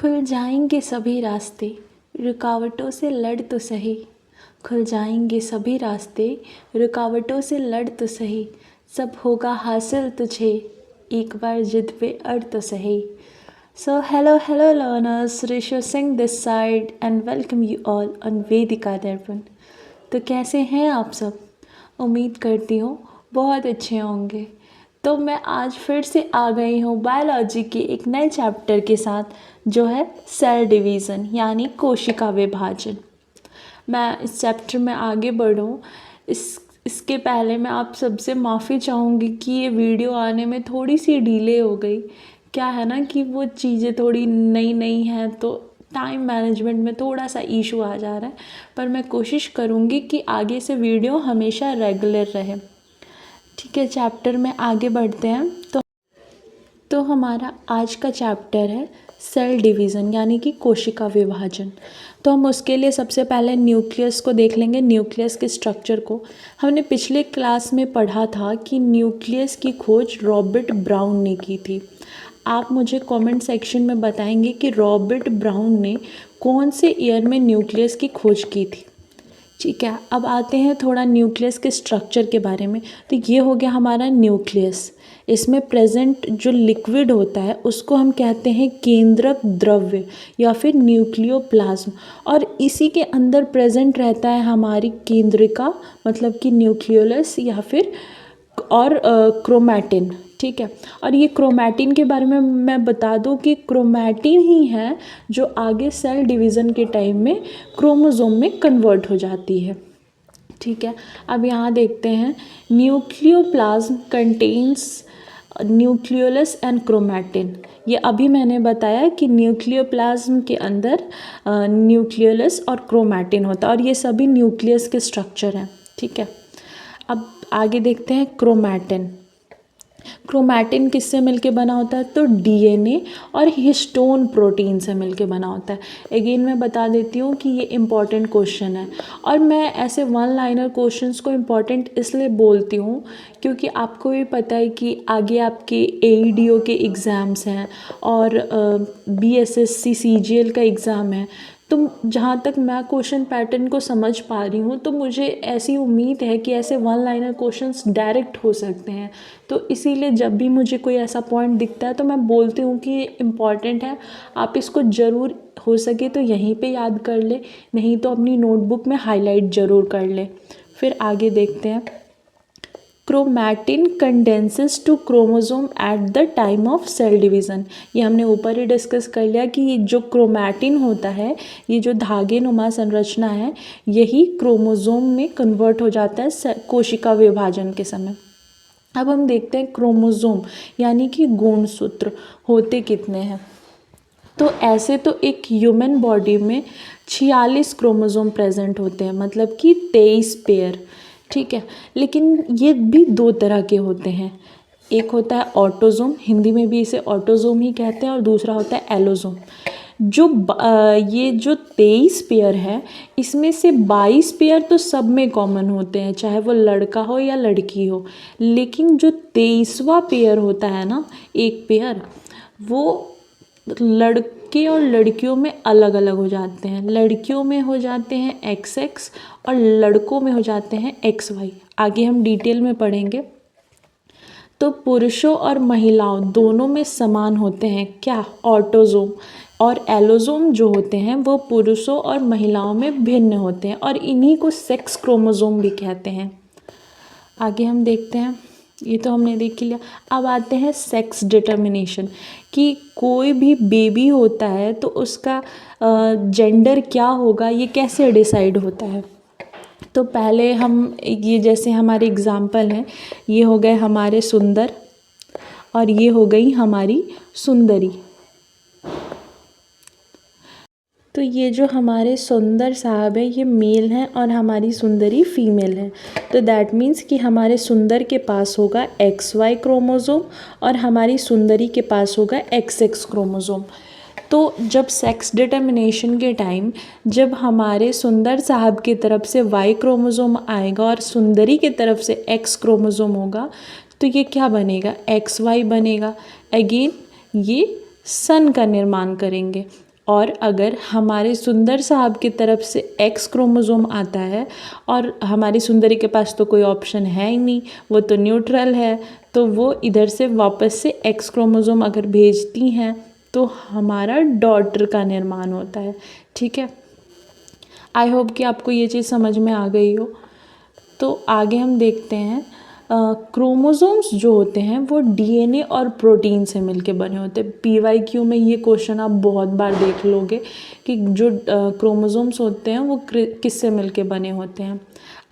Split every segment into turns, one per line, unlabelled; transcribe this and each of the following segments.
खुल जाएंगे सभी रास्ते, रुकावटों से लड़ तो सही। खुल जाएंगे सभी रास्ते, रुकावटों से लड़ तो सही। सब होगा हासिल तुझे, एक बार जिद पे अड़ तो सही। So hello learners, Rishu Singh this side and welcome you all on Vedika Darpan। तो कैसे हैं आप सब? उम्मीद करती हूँ बहुत अच्छे होंगे। तो मैं आज फिर से आ गई हूँ बायोलॉजी के एक नए चैप्टर के साथ, जो है सेल डिवीज़न यानी कोशिका विभाजन। मैं इस चैप्टर में आगे बढ़ूँ इसके पहले मैं आप सबसे माफ़ी चाहूँगी कि ये वीडियो आने में थोड़ी सी डिले हो गई। क्या है ना कि वो चीज़ें थोड़ी नई हैं, तो टाइम मैनेजमेंट में थोड़ा सा इशू आ जा रहा है, पर मैं कोशिश करूँगी कि आगे से वीडियो हमेशा रेगुलर रहे। ठीक है, चैप्टर में आगे बढ़ते हैं। तो हमारा आज का चैप्टर है सेल डिवीज़न यानी कि कोशिका विभाजन। तो हम उसके लिए सबसे पहले न्यूक्लियस को देख लेंगे, न्यूक्लियस के स्ट्रक्चर को। हमने पिछले क्लास में पढ़ा था कि न्यूक्लियस की खोज रॉबर्ट ब्राउन ने की थी। आप मुझे कमेंट सेक्शन में बताएंगे कि रॉबर्ट ब्राउन ने कौन से ईयर में न्यूक्लियस की खोज की थी। ठीक है, अब आते हैं थोड़ा न्यूक्लियस के स्ट्रक्चर के बारे में। तो ये हो गया हमारा न्यूक्लियस। इसमें प्रेजेंट जो लिक्विड होता है उसको हम कहते हैं केंद्रक द्रव्य या फिर न्यूक्लियोप्लाज्म, और इसी के अंदर प्रेजेंट रहता है हमारी केंद्रिका मतलब कि न्यूक्लियोलस या फिर और क्रोमैटिन। ठीक है, और ये क्रोमैटिन के बारे में मैं बता दूं कि क्रोमैटिन ही है जो आगे सेल डिवीज़न के टाइम में क्रोमोसोम में कन्वर्ट हो जाती है। ठीक है, अब यहाँ देखते हैं nucleoplasm contains nucleolus and chromatin. ये अभी मैंने बताया कि न्यूक्लियोप्लाज्म के अंदर न्यूक्लियोलस और क्रोमैटिन होता है, और ये सभी न्यूक्लियस के स्ट्रक्चर हैं। ठीक है, अब आगे देखते हैं क्रोमैटिन। क्रोमैटिन किससे मिलके बना होता है? तो डीएनए और हिस्टोन प्रोटीन से मिलके बना होता है। अगेन मैं बता देती हूँ कि ये इम्पॉर्टेंट क्वेश्चन है, और मैं ऐसे वन लाइनर क्वेश्चंस को इम्पॉर्टेंट इसलिए बोलती हूँ क्योंकि आपको भी पता है कि आगे आपके एईडीओ के एग्ज़ाम्स हैं और बीएसएससी सीजीएल का एग्ज़ाम है। तो जहाँ तक मैं क्वेश्चन पैटर्न को समझ पा रही हूँ, तो मुझे ऐसी उम्मीद है कि ऐसे वन लाइनर क्वेश्चंस डायरेक्ट हो सकते हैं। तो इसीलिए जब भी मुझे कोई ऐसा पॉइंट दिखता है तो मैं बोलती हूँ कि ये इम्पॉर्टेंट है, आप इसको ज़रूर हो सके तो यहीं पे याद कर ले, नहीं तो अपनी नोटबुक में हाईलाइट ज़रूर कर ले। फिर आगे देखते हैं, chromatin condenses to chromosome at the time of cell division. ये हमने ऊपर ही डिस्कस कर लिया कि ये जो क्रोमैटिन होता है, ये जो धागे नुमा संरचना है, यही क्रोमोसोम में कन्वर्ट हो जाता है कोशिका विभाजन के समय। अब हम देखते हैं क्रोमोसोम यानी कि गुणसूत्र होते कितने हैं। तो ऐसे तो एक ह्यूमन बॉडी में 46 क्रोमोसोम प्रेजेंट होते हैं, मतलब कि 23 पेयर। ठीक है, लेकिन ये भी दो तरह के होते हैं। एक होता है ऑटोसोम, हिंदी में भी इसे ऑटोसोम ही कहते हैं, और दूसरा होता है एलोसोम। ये जो 23 पेयर है, इसमें से 22 पेयर तो सब में कॉमन होते हैं, चाहे वो लड़का हो या लड़की हो। लेकिन जो 23वां पेयर होता है ना, एक पेयर, वो लड़के और लड़कियों में अलग अलग हो जाते हैं। लड़कियों में हो जाते हैं XX और लड़कों में हो जाते हैं XY। आगे हम डिटेल में पढ़ेंगे। तो पुरुषों और महिलाओं दोनों में समान होते हैं क्या? ऑटोसोम। और एलोसोम जो होते हैं वो पुरुषों और महिलाओं में भिन्न होते हैं, और इन्हीं को सेक्स क्रोमोसोम भी कहते हैं। आगे हम देखते हैं, ये तो हमने देख लिया। अब आते हैं सेक्स डिटर्मिनेशन, कि कोई भी बेबी होता है तो उसका जेंडर क्या होगा, ये कैसे डिसाइड होता है। तो पहले हम ये जैसे हमारे एग्जाम्पल हैं, ये हो गए हमारे सुंदर और ये हो गई हमारी सुंदरी। तो ये जो हमारे सुंदर साहब है ये मेल हैं और हमारी सुंदरी फीमेल है। तो दैट मीन्स कि हमारे सुंदर के पास होगा XY क्रोमोसोम और हमारी सुंदरी के पास होगा XX क्रोमोसोम। तो जब सेक्स डिटर्मिनेशन के टाइम जब हमारे सुंदर साहब की तरफ से Y क्रोमोसोम आएगा और सुंदरी की तरफ से X क्रोमोसोम होगा, तो ये क्या बनेगा? XY बनेगा। अगेन ये सन का निर्माण करेंगे। और अगर हमारे सुंदर साहब की तरफ से एक्स क्रोमोसोम आता है और हमारी सुंदरी के पास तो कोई ऑप्शन है ही नहीं, वो तो न्यूट्रल है, तो वो इधर से वापस से एक्स क्रोमोसोम अगर भेजती हैं तो हमारा डॉटर का निर्माण होता है। ठीक है, आई होप कि आपको ये चीज़ समझ में आ गई हो। तो आगे हम देखते हैं, क्रोमोसोम्स जो होते हैं वो डीएनए और प्रोटीन से मिलके बने होते हैं। पीवाईक्यू में ये क्वेश्चन आप बहुत बार देख लोगे कि जो क्रोमोसोम्स होते हैं वो किससे मिलके बने होते हैं।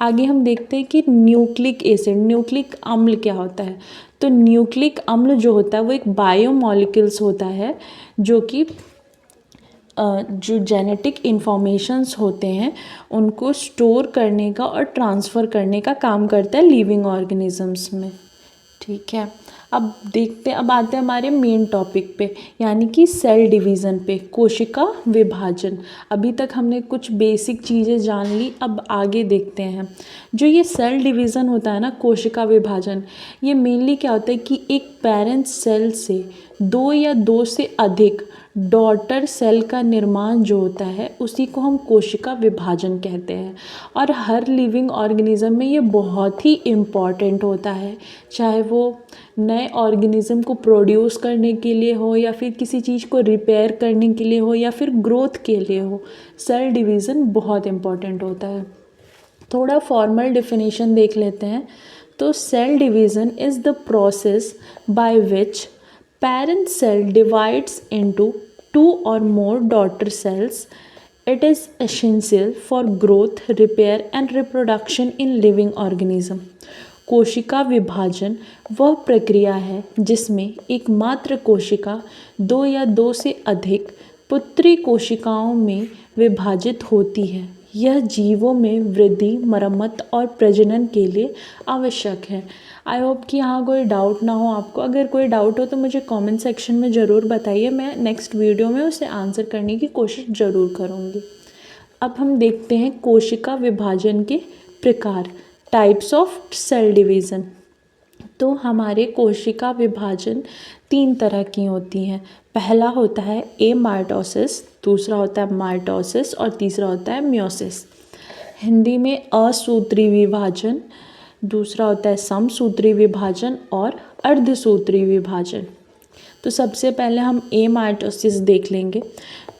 आगे हम देखते हैं कि न्यूक्लिक एसिड, न्यूक्लिक अम्ल क्या होता है। तो न्यूक्लिक अम्ल जो होता है वो एक बायोमॉलिक्यूल्स होता है जो कि जो जेनेटिक इन्फॉर्मेशंस होते हैं उनको स्टोर करने का और ट्रांसफ़र करने का काम करता है लिविंग ऑर्गेनिजम्स में। ठीक है, अब देखते हैं, अब आते हैं हमारे मेन टॉपिक पे, यानी कि सेल डिवीज़न पे, कोशिका विभाजन। अभी तक हमने कुछ बेसिक चीज़ें जान ली, अब आगे देखते हैं। जो ये सेल डिवीज़न होता है ना, कोशिका विभाजन, ये मेनली क्या होता है कि एक पेरेंट सेल से दो या दो से अधिक डॉटर सेल का निर्माण जो होता है उसी को हम कोशिका विभाजन कहते हैं। और हर लिविंग ऑर्गेनिज्म में ये बहुत ही इम्पॉर्टेंट होता है, चाहे वो नए ऑर्गेनिज्म को प्रोड्यूस करने के लिए हो या फिर किसी चीज़ को रिपेयर करने के लिए हो या फिर ग्रोथ के लिए हो। सेल डिवीज़न बहुत इम्पॉर्टेंट होता है। थोड़ा फॉर्मल डेफिनेशन देख लेते हैं। तो cell division is the process by which parent cell divides into two or more daughter cells. It is essential for growth, repair and reproduction in living organism. कोशिका विभाजन वह प्रक्रिया है जिसमें एकमात्र कोशिका दो या दो से अधिक पुत्री कोशिकाओं में विभाजित होती है। यह जीवों में वृद्धि, मरम्मत और प्रजनन के लिए आवश्यक है। आई होप कि यहाँ कोई डाउट ना हो आपको। अगर कोई डाउट हो तो मुझे कमेंट सेक्शन में ज़रूर बताइए, मैं नेक्स्ट वीडियो में उसे आंसर करने की कोशिश ज़रूर करूँगी। अब हम देखते हैं कोशिका विभाजन के प्रकार, टाइप्स ऑफ सेल डिवीज़न। तो हमारे कोशिका विभाजन 3 तरह की होती हैं। पहला होता है एमाइटोसिस, दूसरा होता है माइटोसिस और तीसरा होता है मियोसिस। हिंदी में असूत्री विभाजन, दूसरा होता है समसूत्री विभाजन और अर्धसूत्री विभाजन। तो सबसे पहले हम एमाइटोसिस देख लेंगे।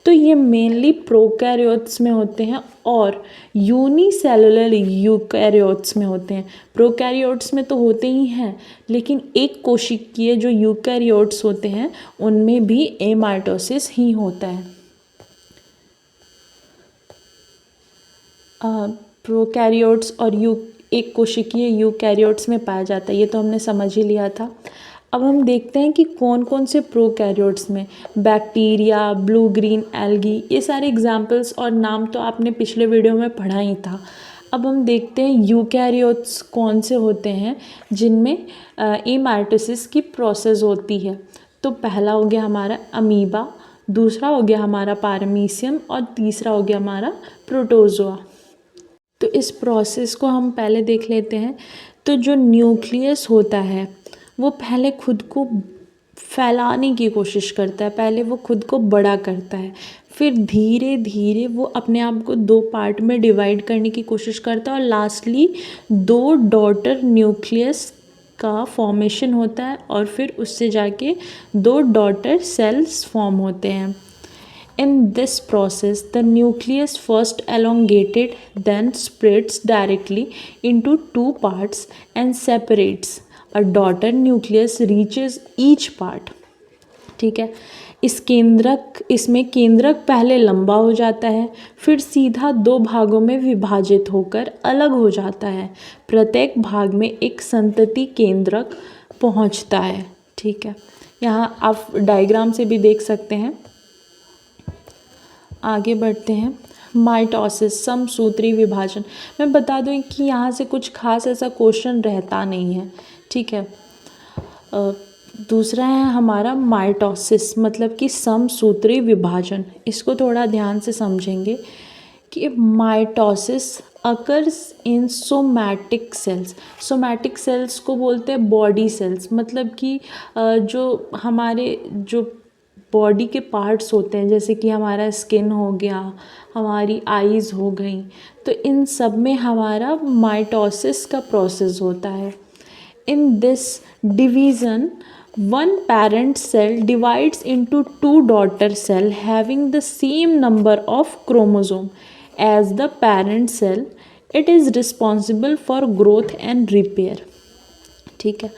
तो ये मेनली प्रोकैरियोट्स में होते हैं और यूनिसेलुलर यूकैरियोट्स में होते हैं। प्रोकैरियोट्स में तो होते ही हैं, लेकिन एक कोशिकीय जो यूकैरियोट्स होते हैं उनमें भी एमाइटोसिस ही होता है। प्रोकैरियोट्स और एक कोशिकीय यूकैरियोट्स में पाया जाता है, ये तो हमने समझ ही लिया था। अब हम देखते हैं कि कौन कौन से प्रोकैरियोट्स में बैक्टीरिया, ब्लू ग्रीन एल्गी, ये सारे एग्जाम्पल्स और नाम तो आपने पिछले वीडियो में पढ़ा ही था। अब हम देखते हैं यूकैरियोट्स कौन से होते हैं जिनमें एमाइटोसिस की प्रोसेस होती है। तो पहला हो गया हमारा अमीबा, दूसरा हो गया हमारा पारामीशियम और तीसरा हो गया हमारा प्रोटोजोआ। तो इस प्रोसेस को हम पहले देख लेते हैं। तो जो न्यूक्लियस होता है वो पहले खुद को फैलाने की कोशिश करता है, पहले वो खुद को बड़ा करता है, फिर धीरे धीरे वो अपने आप को 2 पार्ट में डिवाइड करने की कोशिश करता है और लास्टली 2 डॉटर न्यूक्लियस का फॉर्मेशन होता है और फिर उससे जाके 2 डॉटर सेल्स फॉर्म होते हैं। In this process, the nucleus first elongated, then splits directly into 2 parts and separates. A daughter nucleus reaches each part. ठीक है, इसमें केंद्रक पहले लंबा हो जाता है, फिर सीधा 2 भागों में विभाजित होकर अलग हो जाता है। प्रत्येक भाग में एक संतति केंद्रक पहुंचता है। ठीक है, यहाँ आप डायग्राम से भी देख सकते हैं। आगे बढ़ते हैं, माइटोसिस, समसूत्री विभाजन। मैं बता दूं कि यहाँ से कुछ खास ऐसा क्वेश्चन रहता नहीं है। ठीक है, दूसरा है हमारा माइटोसिस, मतलब कि समसूत्री विभाजन। इसको थोड़ा ध्यान से समझेंगे कि mitosis occurs in somatic cells. Somatic cells को बोलते हैं बॉडी सेल्स, मतलब कि जो हमारे जो बॉडी के पार्ट्स होते हैं, जैसे कि हमारा स्किन हो गया, हमारी आईज़ हो गई, तो इन सब में हमारा माइटोसिस का प्रोसेस होता है। In this division one parent cell divides into two daughter cell having the same number of chromosome as the parent cell. It is responsible for growth and repair. ठीक है,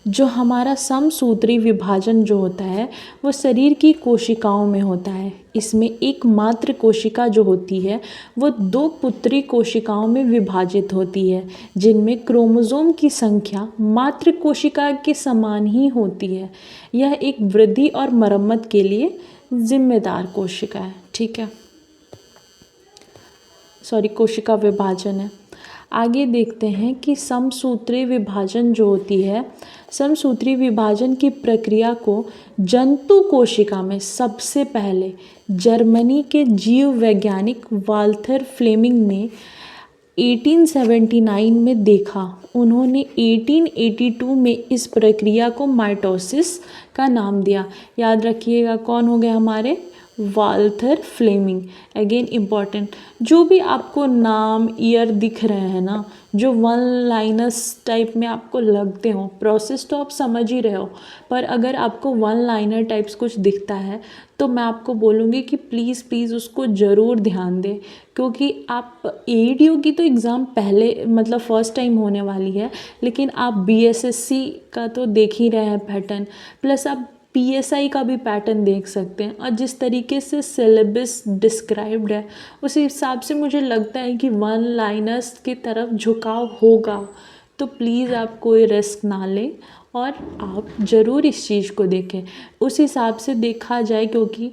जो हमारा समसूत्री विभाजन जो होता है वो शरीर की कोशिकाओं में होता है। इसमें एक मात्र कोशिका जो होती है वो दो पुत्री कोशिकाओं में विभाजित होती है, जिनमें क्रोमोसोम की संख्या मात्र कोशिका के समान ही होती है। यह एक वृद्धि और मरम्मत के लिए जिम्मेदार कोशिका है। ठीक है, कोशिका विभाजन है। आगे देखते हैं कि समसूत्री विभाजन जो होती है, समसूत्री विभाजन की प्रक्रिया को जंतु कोशिका में सबसे पहले जर्मनी के जीव वैज्ञानिक वाल्थर फ्लेमिंग ने 1879 में देखा। उन्होंने 1882 में इस प्रक्रिया को माइटोसिस का नाम दिया। याद रखिएगा कौन हो गए हमारे, वाल्थर फ्लेमिंग। अगेन इम्पॉर्टेंट, जो भी आपको नाम ईयर दिख रहे हैं ना, जो वन लाइनर्स टाइप में आपको लगते हो, प्रोसेस तो आप समझ ही रहे हो, पर अगर आपको वन लाइनर टाइप्स कुछ दिखता है तो मैं आपको बोलूँगी कि प्लीज़ उसको ज़रूर ध्यान दें, क्योंकि आप एडीओ की तो एग्ज़ाम पहले मतलब फ़र्स्ट टाइम होने वाली है, लेकिन आप बीएसएससी का तो देख ही रहे हैं पैटर्न, प्लस आप पीएसआई का भी पैटर्न देख सकते हैं, और जिस तरीके से सिलेबस डिस्क्राइब्ड है उस हिसाब से मुझे लगता है कि वन लाइनर्स की तरफ झुकाव होगा। तो प्लीज़ आप कोई रिस्क ना लें और आप ज़रूर इस चीज़ को देखें, उस हिसाब से देखा जाए, क्योंकि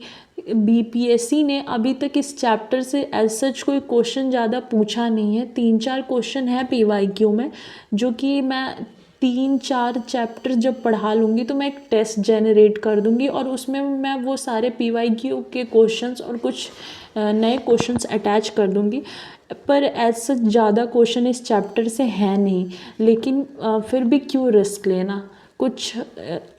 बीपीएससी ने अभी तक इस चैप्टर से एज सच कोई क्वेश्चन ज़्यादा पूछा नहीं है। 3-4 क्वेश्चन है पीवाईक्यू में, जो कि मैं 3-4 चैप्टर जब पढ़ा लूँगी तो मैं एक टेस्ट जनरेट कर दूँगी, और उसमें मैं वो सारे पीवाईक्यू के क्वेश्चंस और कुछ नए क्वेश्चंस अटैच कर दूँगी। पर एज सच ज़्यादा क्वेश्चन इस चैप्टर से है नहीं, लेकिन फिर भी क्यों रिस्क लेना, कुछ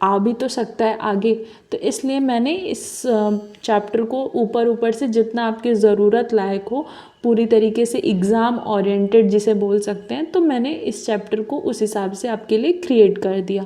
आ भी तो सकता है आगे। तो इसलिए मैंने इस चैप्टर को ऊपर से जितना आपकी ज़रूरत लायक हो, पूरी तरीके से एग्ज़ाम ओरिएंटेड जिसे बोल सकते हैं, तो मैंने इस चैप्टर को उस हिसाब से आपके लिए क्रिएट कर दिया।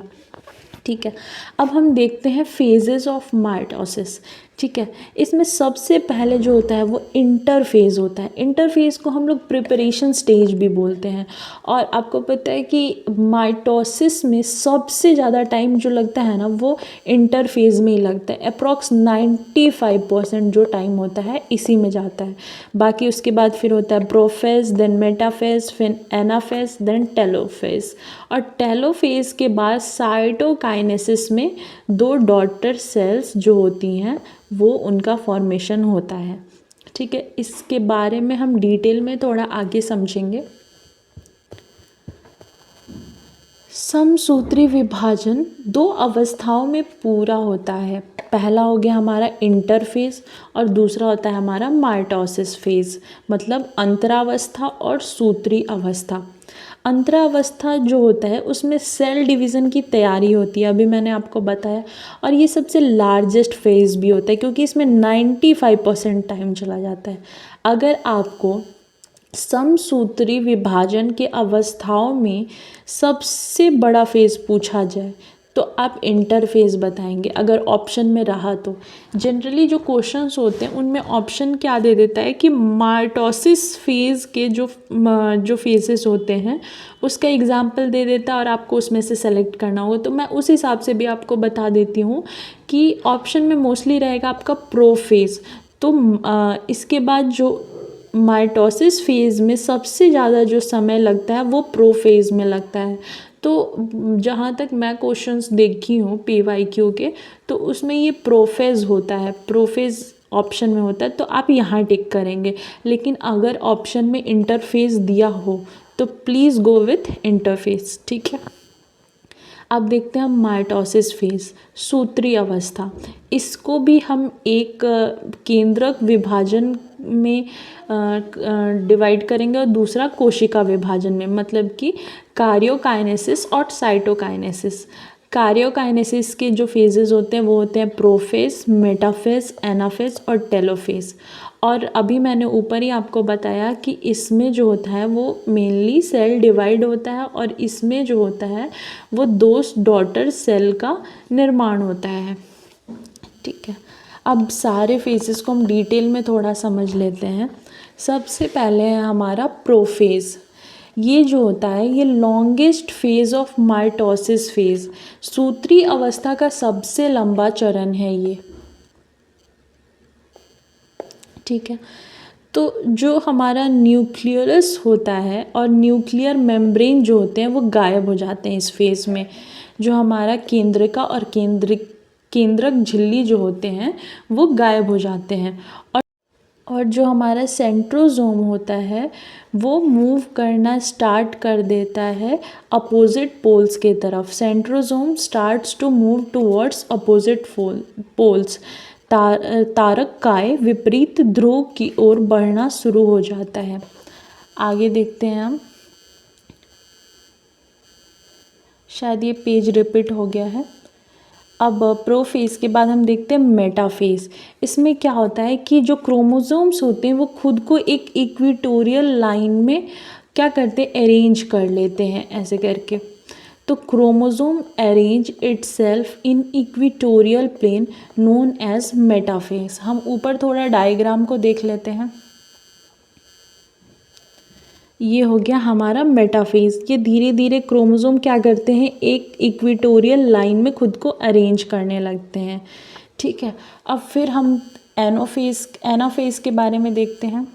ठीक है, अब हम देखते हैं फेजेस ऑफ माइटोसिस। ठीक है, इसमें सबसे पहले जो होता है वो इंटरफेज़ होता है। इंटरफेज़ को हम लोग प्रिपरेशन स्टेज भी बोलते हैं, और आपको पता है कि माइटोसिस में सबसे ज़्यादा टाइम जो लगता है ना वो इंटरफेज़ में ही लगता है। अप्रॉक्स 95% जो टाइम होता है इसी में जाता है। बाकी उसके बाद फिर होता है प्रोफेज़, देन मेटाफेज़, फिर एनाफेज़, देन टेलोफेज़, और टेलोफेज़ के बाद साइटोकाइनेसिस में 2 डॉटर सेल्स जो होती हैं वो उनका फॉर्मेशन होता है। ठीक है, इसके बारे में हम डिटेल में थोड़ा आगे समझेंगे। समसूत्री विभाजन 2 अवस्थाओं में पूरा होता है। पहला हो गया हमारा इंटरफेज़, और दूसरा होता है हमारा माइटोसिस फेज़, मतलब अंतरावस्था और सूत्री अवस्था। अंतरावस्था जो होता है उसमें सेल डिवीज़न की तैयारी होती है, अभी मैंने आपको बताया, और ये सबसे लार्जेस्ट फेज़ भी होता है, क्योंकि इसमें 95% टाइम चला जाता है। अगर आपको समसूत्री विभाजन के अवस्थाओं में सबसे बड़ा फेज़ पूछा जाए तो आप इंटरफेज़ बताएंगे, अगर ऑप्शन में रहा तो। जनरली जो क्वेश्चंस होते हैं उनमें ऑप्शन क्या दे देता है कि माइटोसिस फेज़ के जो फेजेस होते हैं उसका एग्जाम्पल दे देता है, और आपको उसमें से सेलेक्ट करना होगा। तो मैं उस हिसाब से भी आपको बता देती हूँ कि ऑप्शन में मोस्टली रहेगा आपका प्रोफेज़। तो इसके बाद जो माइटोसिस फेज़ में सबसे ज़्यादा जो समय लगता है वो प्रोफेज़ में लगता है। तो जहाँ तक मैं क्वेश्चंस देखी हूँ पीवाईक्यू के, तो उसमें ये प्रोफेज़ होता है, प्रोफेज़ ऑप्शन में होता है, तो आप यहाँ टिक करेंगे। लेकिन अगर ऑप्शन में इंटरफेज़ दिया हो तो प्लीज़ गो विथ इंटरफेज़। ठीक है, अब देखते हैं हम माइटोसिस फेज़, सूत्री अवस्था। इसको भी हम एक केंद्रक विभाजन में डिवाइड करेंगे और दूसरा कोशिका विभाजन में, मतलब कि कार्योकाइनेसिस और साइटोकाइनेसिस। कार्योकाइनेसिस के जो फेजेस होते हैं वो होते हैं प्रोफेज, मेटाफेज, एनाफेज और टेलोफेज। और अभी मैंने ऊपर ही आपको बताया कि इसमें जो होता है वो मेनली सेल डिवाइड होता है और इसमें जो होता है वो दो डॉटर सेल का निर्माण होता है। ठीक है, अब सारे फेजेस को हम डिटेल में थोड़ा समझ लेते हैं। सबसे पहले है हमारा प्रोफेज। ये जो होता है ये longest phase of mitosis phase, सूत्री अवस्था का सबसे लंबा चरण है ये। ठीक है, तो जो हमारा न्यूक्लियस होता है और न्यूक्लियर मेम्ब्रेन जो होते हैं वो गायब हो जाते हैं इस फेज में। जो हमारा केंद्रिका और केंद्रक झिल्ली जो होते हैं वो गायब हो जाते हैं। और जो हमारा सेंट्रोजोम होता है वो मूव करना स्टार्ट कर देता है अपोजिट पोल्स के तरफ। Centrosome starts to move towards opposite poles. तारक काय विपरीत ध्रुव की ओर बढ़ना शुरू हो जाता है। आगे देखते हैं हम, शायद ये पेज रिपीट हो गया है। अब प्रोफेज के बाद हम देखते हैं मेटाफेज। इसमें क्या होता है कि जो क्रोमोसोम्स होते हैं वो खुद को एक इक्वेटोरियल लाइन में क्या करते हैं, अरेंज कर लेते हैं ऐसे करके। तो chromosome arrange itself in equatorial plane known as metaphase. हम ऊपर थोड़ा डायग्राम को देख लेते हैं। ये हो गया हमारा मेटाफेज। ये धीरे धीरे क्रोमोसोम क्या करते हैं, एक इक्वेटोरियल लाइन में खुद को अरेंज करने लगते हैं। ठीक है, अब फिर हम एनाफेज के बारे में देखते हैं।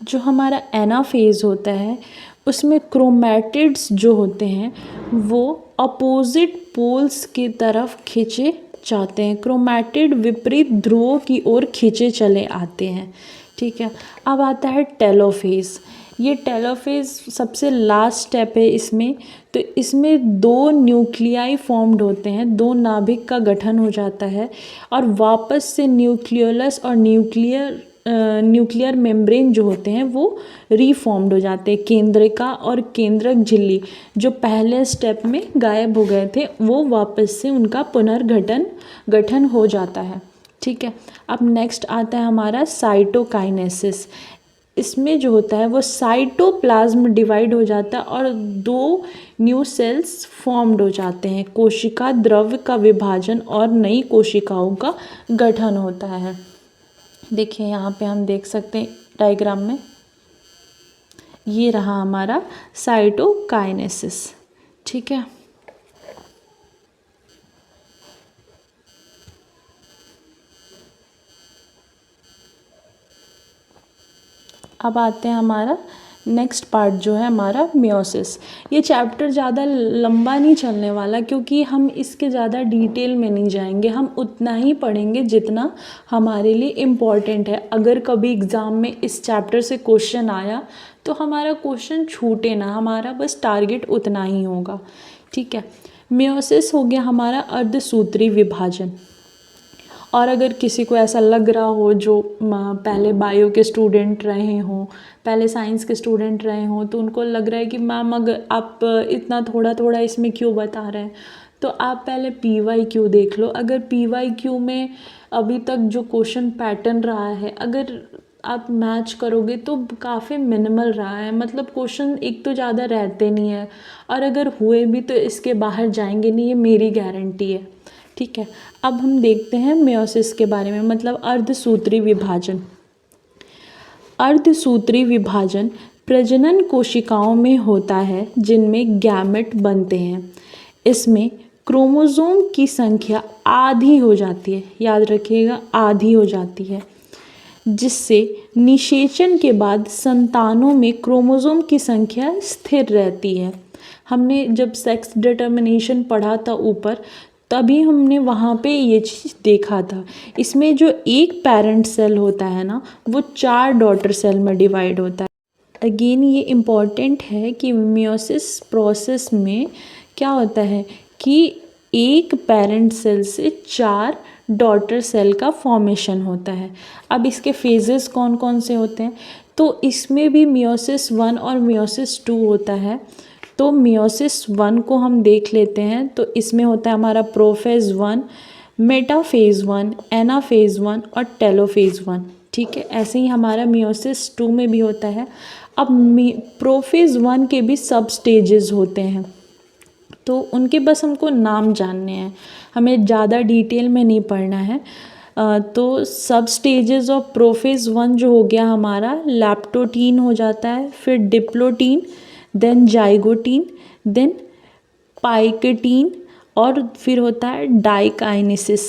जो हमारा एनाफेज होता है उसमें क्रोमैटिड्स जो होते हैं वो अपोजिट पोल्स की तरफ खींचे जाते हैं। क्रोमैटिड विपरीत ध्रुवों की ओर खींचे चले आते हैं। ठीक है, अब आता है टेलोफेज। ये टेलोफेज सबसे लास्ट स्टेप है इसमें। तो इसमें दो न्यूक्लियाई फॉर्म्ड होते हैं, दो नाभिक का गठन हो जाता है और वापस से न्यूक्लियोलस और न्यूक्लियर मेम्ब्रेन जो होते हैं वो रीफॉर्म्ड हो जाते हैं। केंद्रिका और केंद्रक झिल्ली जो पहले स्टेप में गायब हो गए थे वो वापस से उनका गठन हो जाता है। ठीक है, अब नेक्स्ट आता है हमारा साइटोकाइनेसिस। इसमें जो होता है वो साइटोप्लाज्म डिवाइड हो जाता है और दो न्यू सेल्स फॉर्म्ड हो जाते हैं। कोशिका द्रव्य का विभाजन और नई कोशिकाओं का गठन होता है। देखिए यहाँ पे हम देख सकते हैं डायग्राम में, ये रहा हमारा साइटोकाइनेसिस। ठीक है, अब आते हैं हमारा नेक्स्ट पार्ट जो है हमारा मियोसिस। ये चैप्टर ज़्यादा लंबा नहीं चलने वाला क्योंकि हम इसके ज़्यादा डिटेल में नहीं जाएंगे। हम उतना ही पढ़ेंगे जितना हमारे लिए इम्पॉर्टेंट है। अगर कभी एग्ज़ाम में इस चैप्टर से क्वेश्चन आया तो हमारा क्वेश्चन छूटे ना, हमारा बस टारगेट उतना ही होगा। ठीक है, मियोसिस हो गया हमारा अर्धसूत्री विभाजन। और अगर किसी को ऐसा लग रहा हो जो पहले बायो के स्टूडेंट रहे हों, पहले साइंस के स्टूडेंट रहे हों, तो उनको लग रहा है कि मैम अगर आप इतना थोड़ा थोड़ा इसमें क्यों बता रहे हैं, तो आप पहले PYQ देख लो। अगर PYQ में अभी तक जो क्वेश्चन पैटर्न रहा है अगर आप मैच करोगे तो काफ़ी मिनिमल रहा है। मतलब क्वेश्चन एक तो ज़्यादा रहते नहीं है और अगर हुए भी तो इसके बाहर जाएंगे नहीं, ये मेरी गारंटी है। ठीक है, अब हम देखते हैं मियोसिस के बारे में, मतलब अर्धसूत्री विभाजन। अर्धसूत्री विभाजन प्रजनन कोशिकाओं में होता है जिनमें गैमेट बनते हैं। इसमें क्रोमोसोम की संख्या आधी हो जाती है, याद रखिएगा आधी हो जाती है, जिससे निषेचन के बाद संतानों में क्रोमोसोम की संख्या स्थिर रहती है। हमने जब सेक्स डिटर्मिनेशन पढ़ा था ऊपर, तभी हमने वहाँ पे ये चीज़ देखा था। इसमें जो एक पेरेंट सेल होता है ना वो 4 डॉटर सेल में डिवाइड होता है। अगेन ये इम्पॉर्टेंट है कि मियोसिस प्रोसेस में क्या होता है कि एक पेरेंट सेल से 4 डॉटर सेल का फॉर्मेशन होता है। अब इसके फेजेस कौन कौन से होते हैं, तो इसमें भी मियोसिस 1 और मियोसिस 2 होता है। तो मियोसिस 1 को हम देख लेते हैं। तो इसमें होता है हमारा प्रोफेज 1, मेटाफेज 1, एनाफेज 1 और टेलोफेज 1। ठीक है, ऐसे ही हमारा मियोसिस 2 में भी होता है। अब प्रोफेज 1 के भी सब स्टेजेस होते हैं, तो उनके बस हमको नाम जानने हैं, हमें ज़्यादा डिटेल में नहीं पढ़ना है। तो सब स्टेजेस ऑफ प्रोफेज 1 जो हो गया हमारा, लैप्टोटीन हो जाता है, फिर डिप्लोटीन, देन जाइगोटीन, देन पाइकेटीन और फिर होता है डाइकाइनेसिस।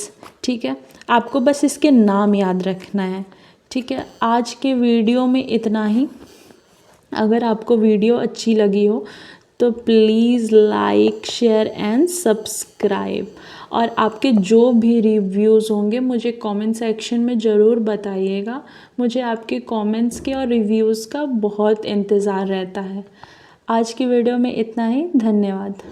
ठीक है, आपको बस इसके नाम याद रखना है। ठीक है, आज के वीडियो में इतना ही। अगर आपको वीडियो अच्छी लगी हो तो please like, share and subscribe. और आपके जो भी रिव्यूज़ होंगे मुझे कमेंट सेक्शन में ज़रूर बताइएगा। मुझे आपके कमेंट्स के और रिव्यूज़ का बहुत इंतज़ार रहता है। आज की वीडियो में इतना ही। धन्यवाद।